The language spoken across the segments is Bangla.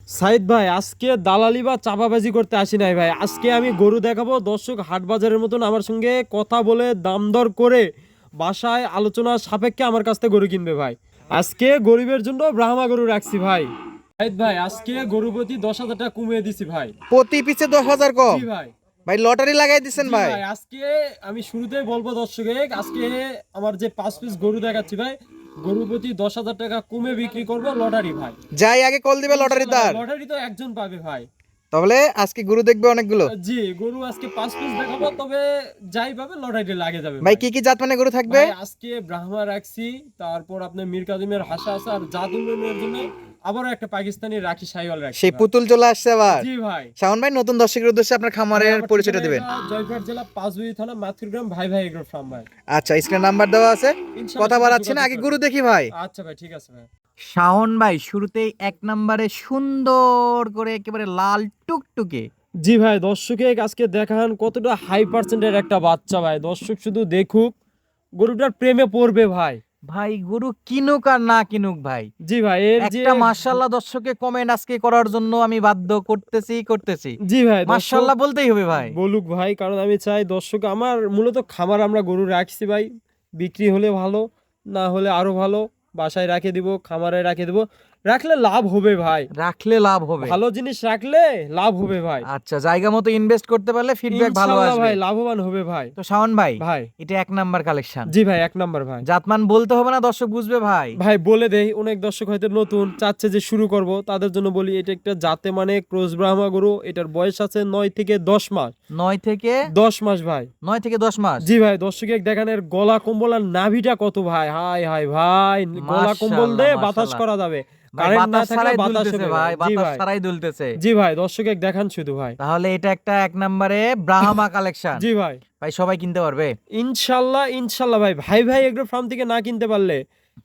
সাইদ ভাই, আজকে দালালি বা চাপাবাজি করতে আসি নাই ভাই। আজকে আমি গরু দেখাবো, দর্শক হাট বাজারের মতন আমার সঙ্গে কথা বলে দাম দর করে বাসায় আলোচনা সাপেক্ষে আমার কাছ থেকে গরু কিনবে ভাই। আজকে গরিবের জন্য ব্রাহ্মা গরু রাখছি ভাই। সাইদ ভাই, আজকে গরু প্রতি 10,000 টাকা কমিয়ে দিছি ভাই। প্রতি পিছে 10,000 কম? জি ভাই। ভাই লটারি লাগাই দিচ্ছেন জি ভাই। ভাই, আজকে আমি শুরুতেই বলবো দর্শকে, আজকে আমার যে 5 পিস গরু দেখাচ্ছি ভাই, গরু প্রতি 10,000 টাকা কমে বিক্রি করবো, লটারি ভাই। যাই আগে কল দিবে লটারি তার। লটারি তো একজন পাবে ভাই। তাহলে আজকে গরু দেখবে অনেকগুলো। জি, গরু আজকে 5 পিস দেখাবো, তবে যাই পাবে লটারিতে লাগে যাবে ভাই কি কি জাত মানে গরু থাকবে? ভাই আজকে ব্রাহ্মা রাখছি, তারপর আপনার মীর কাদিমের হাসা আছে, আর জাত উন্নয়নের জন্য আবারও একটা পাকিস্তানি রাখি শাহিওয়াল রাখছি সেই ভাই। পুতুল চলে আসছে আবার। জি ভাই। শাওন ভাই, নতুন দর্শকের উদ্দেশ্যে আপনার খামারের আমার পরিচয়টা ঠিকানা দিবেন। এটা জয়পুরহাট জেলা পাঁচবিবি থানা মাথুর গ্রাম, ভাই ভাই এগ্রো ফার্ম ভাই। আচ্ছা, স্ক্রিনে নাম্বার দেওয়া আছে, ইনশাআল্লাহ কথা সাথে বাড়াচ্ছি না, যোগাযোগ আগে করবেন। গরু দেখি ভাই। আচ্ছা ভাই, ঠিক আছে ভাই। শাওন ভাই শুরুতেই এক নম্বরে সুন্দর করে একেবারে লাল টুকটুকে। জি ভাই, দর্শকে আজকে দেখান কতটা হাই পার্সেন্টের একটা বাচ্চা ভাই। দর্শক শুধু দেখুক, গরুটার প্রেমে পড়বে ভাই। ভাই গরু কিনুক আর না কিনুক ভাই, জি ভাই, এর যে একটা মাশাআল্লাহ দর্শকে কমেন্ট আজকে করার জন্য আমি বাধ্য করতেছি। জি ভাই, মাশাআল্লাহ বলতেই হবে ভাই। বলুক ভাই, কারণ আমি চাই দর্শক, আমার মূলত খামার আমরা গরু রাখছি ভাই, বিক্রি হলে ভালো, না হলে আরো ভালো, বাসায় রাখে দিব, খামারে রাখে দিব, রাখলে লাভ হবে ভাই। রাখলে লাভ হবে, ভালো জিনিস রাখলে লাভ হবে ভাই। আচ্ছা জায়গা মতো ইনভেস্ট করতে পারলে ফিডব্যাক ভালো ইনশাআল্লাহ আসবে ভাই, লাভবান হবে ভাই। তো শাওন ভাই ভাই এটা এক নাম্বার কালেকশন। জি ভাই, 1 নাম্বার ভাই। জাতমান বলতে হবে না, দর্শক বুঝবে ভাই। ভাই বলে দেই, অনেক দর্শক হয়তো নতুন চাচ্ছে যে শুরু করব, তাদের জন্য বলি, এটা একটা জাতে মানে ক্রস ব্রাহ্মা গরু। এটার বয়স আছে 9 থেকে 10 মাস। 9 থেকে 10 মাস ভাই। 9 থেকে 10 মাস। জি ভাই, দর্শকে দেখানের গলা কম্বল আর নাভিটা কত ভাই, হাই হাই ভাই, গলা কম্বল দিয়ে মাশাআল্লাহ, বাতাস মাশাআল্লাহ। করা যাবে, ভাই কারেন্ট না বাতাস থাকলে ছাড়াই বাতাস দুলতেছে হবে ভাই, জি বাতাস ভাই। ছাড়াই দুলতেছে। জি ভাই, দর্শকে দেখান শুধু ভাই। তাহলে এটা একটা এক নম্বরে ব্রাহ্মা কালেকশন। জি ভাই, ভাই সবাই কিনতে পারবে ইনশাল্লাহ ইনশাল্লাহ ভাই। ভাই ভাই এগ্রো ফার্ম থেকে না কিনতে পারলে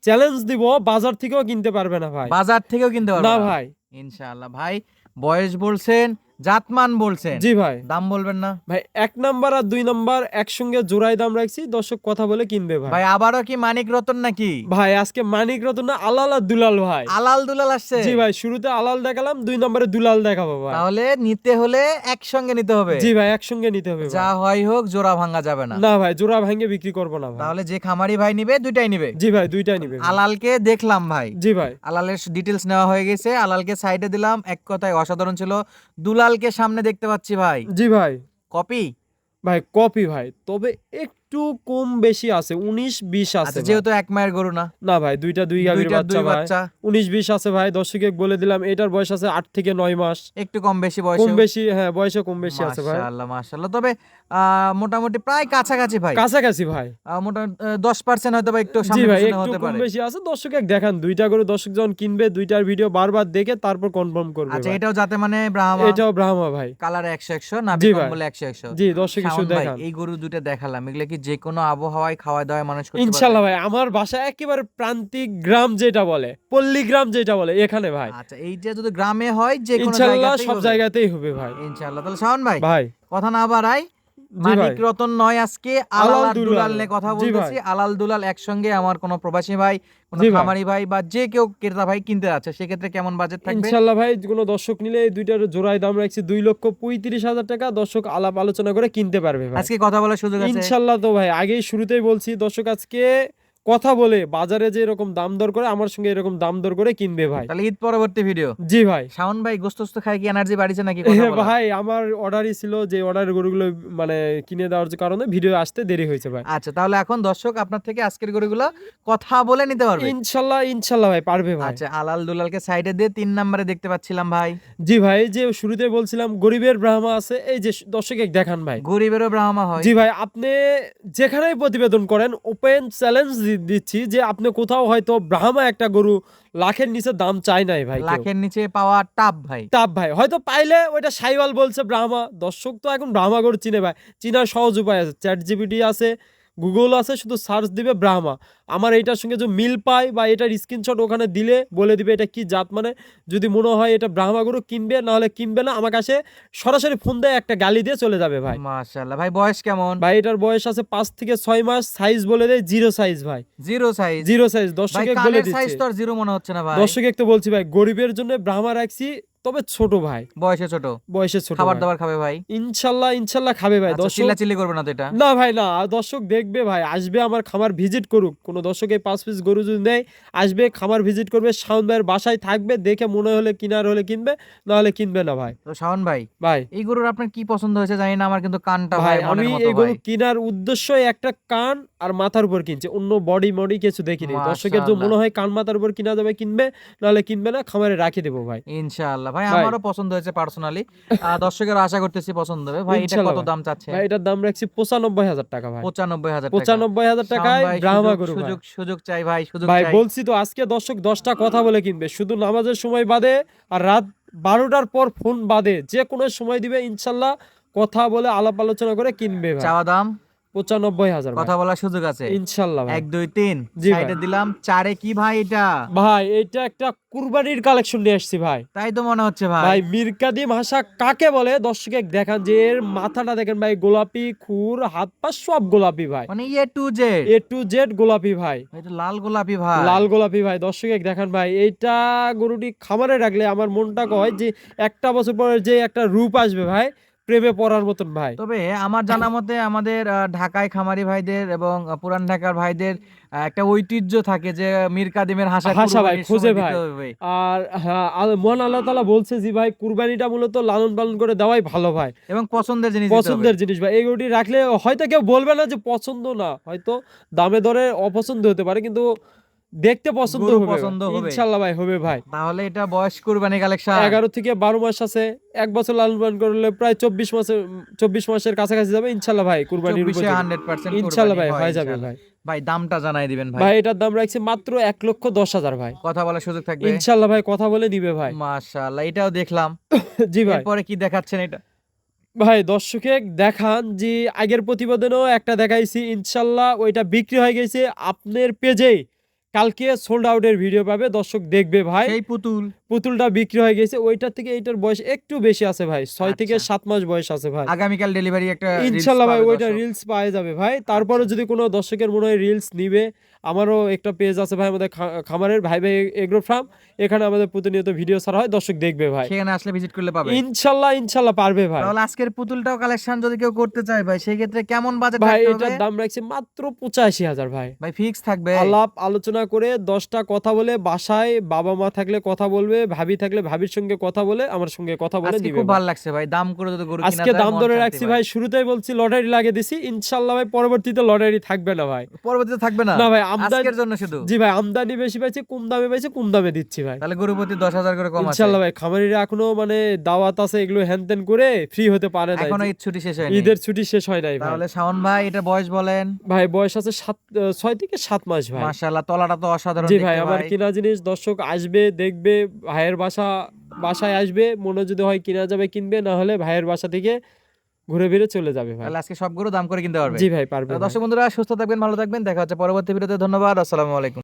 চ্যালেঞ্জ দিব, বাজার থেকেও কিনতে পারবে না ভাই। বাজার থেকেও কিনতে পারবে না না ভাই। ইনশাআল্লাহ। ভাই বয়স বলছেন, জাতমান বলছেন, জি ভাই। দাম বলবেন না ভাই 1 নাম্বার আর 2 নাম্বার একসঙ্গে জোড়ায় দাম রাখছি, দর্শক কথা বলে কিনবে ভাই। ভাই আবারও কি মানিক রতন নাকি? ভাই আজকে মানিক রতন না, আলাল আর দুলাল ভাই। আলাল দুলাল আসছে। জি ভাই, শুরুতে আলাল দেখালাম, 2 নম্বরে দুলাল দেখাবো ভাই। তাহলে নিতে হলে একসঙ্গে নিতে হবে। জি ভাই, একসঙ্গে নিতে হবে যা ভাই। হয় হোক, জোড়া ভাঙা যাবে না। না ভাই, জোড়া ভাঙে বিক্রি করবো না ভাই। তাহলে যে খামারি ভাই নিবে দুইটাই নিবে। জি ভাই, দুইটাই নিবে ভাই। আলালকে দেখলাম ভাই, জি ভাই। আলালের ডিটেলস নেওয়া হয়ে গেছে, আলালকে সাইডে দিলাম, এক কথায় অসাধারণ ছিল। দুলালকে সামনে দেখতে পাচ্ছি ভাই, জি ভাই। কপি। ভাই কপি ভাই, তবে একটু কম বেশি আছে, 19-20 আছে আচ্ছা ভাই। যেহেতু এক মায়ের গরু না, না ভাই, দুইটা দুই গাভীর দুইটার বাচ্চা দুই ভাই, বাচ্চা, 19-20 আছে ভাই। দর্শকে বলে দিলাম, এটার বয়স আছে 8 থেকে 9 মাস। একটু কম বেশি বয়সে, কম বেশি, হ্যাঁ বয়সে কম বেশি আছে ভাই। মাশাআল্লাহ মাশাআল্লাহ। তবে মোটামুটি প্রায় কাছাকাছি ভাই, কাছাকাছি ভাই। মোটামুটি 10% হয়তো বা একটু জি সামনে ভাই, পিছনে একটু হতে কম পারে। বেশি আছে। দর্শকে দেখান, দুইটা করে দর্শক যখন কিনবে, দুইটার ভিডিও বারবার দেখে তারপর কনফার্ম করবে আচ্ছা ভাই। এটাও যাতে মানে ব্রাহ্মা, এটাও ব্রাহ্মা ভাই। কালারে 100 নাভি জি কম ভাই। বলে 100। জি, দর্শক শাওন শুধু ভাই দেখান। এই গরু দুটো দেখালাম, এগুলা কি যে কোনো আবহাওয়ায় খাওয়া দাওয়ায় মানুষ করতে পারবে? ইনশাল্লাহ ভাই, আমার বাসা একেবারে প্রান্তিক গ্রাম যেটা বলে, পল্লী গ্রাম যেটা বলে, এখানে ভাই আচ্ছা এইটা যদি গ্রামে হয় যে কোনো ইনশাল্লাহ জায়গাতেই সব হবে। জায়গাতেই হবে ভাই। ইনশাআল্লাহ। তাহলে শাওন ভাই ভাই কথা না বাড়াই, জি ভাই। মানিক রতন নয়, আজকে আলাল আলাল আর দুলাল। দুলাল নিয়ে কথা জি বলতেছি। ভাই। আলাল দুলাল একসঙ্গে আমার কোনো প্রবাসী ভাই, কোনো জি ভাই। খামারি ভাই বা যে কেউ ক্রেতা ভাই কিনতে যাচ্ছে, সেক্ষেত্রে কেমন বাজেট থাকবে? ইনশাল্লাহ ভাই, কোনো দর্শক নিলে এই দুইটার জোড়ায় দাম রাখছি 2,35,000 টাকা। দর্শক আলাপ আলোচনা করে কিনতে পারবে ভাই। আজকে কথা বলার সুযোগ আছে ইনশাল্লাহ। তো ভাই আগেই শুরুতেই বলছি, দর্শক আজকে কথা বলে বাজারে যে এরকম দাম দর করে, আমার সঙ্গে এরকম দাম দর করে কিনবে ভাই। তাহলে ঈদ পরবর্তী ভিডিও। জি ভাই। শাওন ভাই গোস্তস্ত খায় কি এনার্জি বাড়িছে নাকি কথা বলার? ভাই আমার অর্ডারই ছিল, যে অর্ডারের গরুগুলো মানে কিনে দেওয়ার কারণে ভিডিও আসতে দেরি হয়েছে ভাই। আচ্ছা তাহলে এখন দর্শক আপনার থেকে আজকের গরুগুলো কথা বলে নিতে পারবে। ইনশাল্লাহ ইনশাল্লাহ ভাই, পারবে ভাই। আচ্ছা আলাল দুলালকে সাইডে দিয়ে 3 নম্বরে দেখতে পাচ্ছিলাম ভাই। জি ভাই, যে শুরুতে বলছিলাম গরিবের ব্রাহ্মা আছে, এই যে দর্শকে দেখান ভাই। গরিবেরও ব্রাহ্মা হয়। জি ভাই, আপনি যেখানেই প্রতিবেদন করেন, ওপেন চ্যালেঞ্জ দিচ্ছি যে আপনি কোথাও হয়তো ব্রাহ্মা একটা গরু লাখের নিচে দাম চাই নাই ভাই। লাখের নিচে পাওয়া টাপ ভাই। তাপ ভাই হয়তো পাইলে ওইটা সাইওয়াল বলছে ব্রাহ্মা। দর্শক তো এখন ব্রাহ্মা গরু চিনে ভাই, চিনার সহজ উপায় আছে, চ্যাট জিপিটি আছে, গুগল আছে, শুধু সার্চ দিবে ব্রাহ্মা। আমার এইটার সঙ্গে যে মিল পাই বা এটার স্ক্রিনশট ওখানে দিলে বলে দিবে এটা কি জাত, মানে যদি মনে হয় এটা ব্রাহ্মা গরু কিনবে, না হলে কিনবে না, আমার কাছে সরাসরি ফোন দিয়ে একটা গালি দিয়ে চলে যাবে ভাই। মাশাআল্লাহ। ভাই বয়স কেমন? ভাই এটার বয়স আছে 5 থেকে 6 মাস। সাইজ বলে দেয় জিরো সাইজ ভাই, জিরো সাইজ। Zero size. ভাই দর্শকে বলে কানের সাইজ দিচ্ছি, তো আর জিরো মনে হচ্ছে না ভাই। দর্শকে একটু বলছি ভাই, গরিবের জন্য ব্রাহ্মা রাখছি, তবে ছোট ভাই, বয়সে ছোট, বয়সে ছোট খাবার ভাই। দাবার খাবে ভাই? ইনশাল্লাহ খাবে ভাই। আচ্ছা, দর্শক চিল্লাচিল্লি করবে না তো এটা? না ভাই না, দর্শক দেখবে ভাই, আসবে আমার খামার ভিজিট করুক, কোনো দর্শক এই 5 পিস গরু যদি নেয় আসবে খামার ভিজিট করবে, শাওন ভাইয়ের বাসায় থাকবে, দেখে মনে হলে কিনার হলে কিনবে, না হলে কিনবে না ভাই। তো শাওন ভাই, ভাই এই গরুর আপনার কি পছন্দ হয়েছে জানি না, আমার কিন্তু কানটা ভাই ভাই আমি মনের মতো এই গরু ভাই। কেনার উদ্দেশ্যই একটা কান আর মাথার উপর কিনছে, অন্য বডি মডি কিছু দেখিনি। দর্শকের যদি মাশাআল্লাহ। মনে হয় কান মাথার উপর কিনা যাবে কিনবে, নাহলে কিনবে না, খামারে রাখে দেবো ভাই। ইনশাআল্লাহ ভাই, ভাই। আমারও পছন্দ হয়েছে পার্সোনালি, দর্শকের আশা করতেছি পছন্দ হবে ভাই। এটা ইনশাল্লাহ কত ভাই। দাম চাচ্ছে? ভাই এটার দাম রাখছি 95,000 টাকা ভাই। 95,000 টাকা। 95,000 শাওন টাকায় ভাই, ব্রাহ্মা গরু ভাই। সুযোগ চাই ভাই, সুযোগ ভাই চাই। বলছি তো আজকে দর্শক 10টা কথা বলে কিনবে, শুধু নামাজের সময় বাদে আর রাত 12টার পর ফোন বাদে যে কোনো সময় দিবে, ইনশাল্লাহ কথা বলে আলাপ আলোচনা করে কিনবে ভাই। চাওয়া দাম 95,000 কথা বলার সুযোগ আছে? ইনশাল্লাহ ভাই। 1 2 3 জি ভাই। সাইডে দিলাম, চারে কি ভাই এটা? ভাই এটা একটা কুরবানির কালেকশন নিয়ে আসছি ভাই। তাই তো মনে হচ্ছে ভাই ভাই। মিরকাদিম হাসা কাকে বলে দর্শকে দেখান, যে এর মাথাটা দেখেন ভাই, গোলাপি, খুর, হাত পা সব গোলাপি ভাই, মানে A to Z, A to Z গোলাপি ভাই, এটা লাল গোলাপি ভাই। লাল গোলাপি ভাই। দর্শকে দেখান ভাই, এইটা গরুটি খামারে রাখলে আমার মনটা কয় যে একটা বছর পরে যে একটা রূপ আসবে ভাই, প্রেমে পড়ার মতন ভাই। তবে আমার জানা মতে আমাদের ঢাকায় খামারি ভাইদের এবং পুরান ঢাকার ভাইদের একটা ঐতিহ্য থাকে যে মীর কাদিমের হাসা হাসা ভাই কুরবানির খোঁজে সময় ভাই। দিতে হবে। আর হ্যাঁ, মহান আল্লাহ তাআলা বলছে যে ভাই কুরবানিটা মূলত লালন পালন করে দেওয়াই ভালো ভাই, এবং পছন্দের জিনিস দিতে হবে। পছন্দের জিনিস ভাই। এই গরুটি রাখলে হয়তো কেউ বলবে না যে পছন্দ না, হয়তো দামে দরে অপছন্দ হতে পারে, কিন্তু দেখতে পছন্দ গরু হবে ভাই। পছন্দ হবে। ইনশাল্লাহ ভাই হবে ভাই। তাহলে এটা বয়স কুরবানি কালেকশন। 11 থেকে 12 মাস আছে, এক বছর লালন পালন করলে প্রায় 24 মাসের কাছাকাছি যাবে ইনশাল্লাহ ভাই, কুরবানির 24 এ উপযোগী। 100% ইনশাল্লাহ কুরবানি ভাই হয় হয়ে যাবে ইনশাআল্লাহ। ভাই। ভাই দামটা জানাই দিবেন ভাই। ভাই এটার দাম রাখছি মাত্র 1,10,000 ভাই। কথা বলার সুযোগ থাকবে? ইনশাল্লাহ ভাই কথা বলে নিবে ভাই। মাশাআল্লাহ, এটাও দেখলাম। জি ভাই। এরপরে কি দেখাচ্ছেন এটা? ভাই দর্শকে দেখান যে আগের প্রতিবেদনেও একটা দেখাইছি, ইনশাল্লাহ ওইটা বিক্রি হয়ে গেছে আপনার পেজেই, কালকে সোল্ড আউটের ভিডিও পাবে, দর্শক দেখবে ভাই। সেই পুতুল পুতুলটা বিক্রি হয়ে গেছে, ওইটার থেকে এইটার বয়স একটু বেশি আছে ভাই, 6 থেকে আচ্ছা। 7 মাস বয়স আছে ভাই। আগামীকাল ডেলিভারি একটা ইনশাল্লাহ ভাই রিলস ওইটা রিলস পাওয়া যাবে ভাই। তারপরে আচ্ছা। যদি কোনো দর্শকের মনে হয় রিলস নিবে, আমারও একটা পেজ আছে ভাই, আমাদের খামারের ভাই ভাই এগ্রো ফার্ম, এখানে আমাদের প্রতিনিয়ত ভিডিও ছাড়া হয়, দর্শক দেখবে ভাই। সেখানে আসলে ভিজিট করলে পাবে। ইনশাল্লাহ পারবে ভাই। তাহলে আজকের পুতুলটাও কালেকশন যদি কেউ করতে চায় ভাই, সেই ক্ষেত্রে কেমন বাজেট ভাই রাখতে এটার হবে? দাম রাখছি মাত্র 85,000 ভাই। ভাই ফিক্স থাকবে? আলাপ আলোচনা করে 10টা কথা বলে, বাসায় বাবা মা থাকলে কথা বলবে, ভাবি থাকলে ভাবির সঙ্গে কথা বলে, আমার সঙ্গে কথা বলে আজকে দিবে খুব ভাই। ভালো লাগছে ভাই, দাম করে যদি গরু কিনা আজকে যায় দাম মন ধরে শান্তি রাখছি ভাই, শুরুতেই বলছি লটারি লাগিয়ে দিছি, ইনশাল্লাহ ভাই পরবর্তীতে লটারি থাকবে না ভাই। পরবর্তীতে থাকবে না? না ভাই আমদানি, আজকের জন্য শুধু? জি ভাই আমদানি বেশি পাইছি, কম দামে পাইছি, কম দামে দিচ্ছি ভাই। তাহলে গরু প্রতি 10,000 করে কম আছে? ইনশাল্লাহ ভাই খামারিরা এখনো মানে দাওয়াত আছে, এগুলো হ্যানতেন করে ফ্রি হতে পারে না, এখনো ঈদ ছুটি শেষ হয়নি? ঈদের ছুটি শেষ হয় নাই ভাই। তাহলে শাওন ভাই এটা বয়স বলেন? ভাই বয়স আছে 6 থেকে 7 মাস ভাই। মাশাআল্লাহ, তলাটা তো অসাধারণ জি দেখতে ভাই আমার ভাই। কিনা জিনিস দর্শক আসবে দেখবে, ভাইয়ের বাসায় আসবে, মনে যদি হয় কিনা যাবে কিনবে, না হলে ভাইয়ের বাসা থেকে ঘুরে ফিরে চলে যাবে ভাই। তাহলে আজকে সব গরু দাম করে কিনতে পারবে? জি ভাই পারবে তাহলে ভাই। দর্শক বন্ধুরা সুস্থ থাকবেন, ভালো থাকবেন, দেখা হচ্ছে পরবর্তী ভিডিওতে। ধন্যবাদ, আসসালামু আলাইকুম।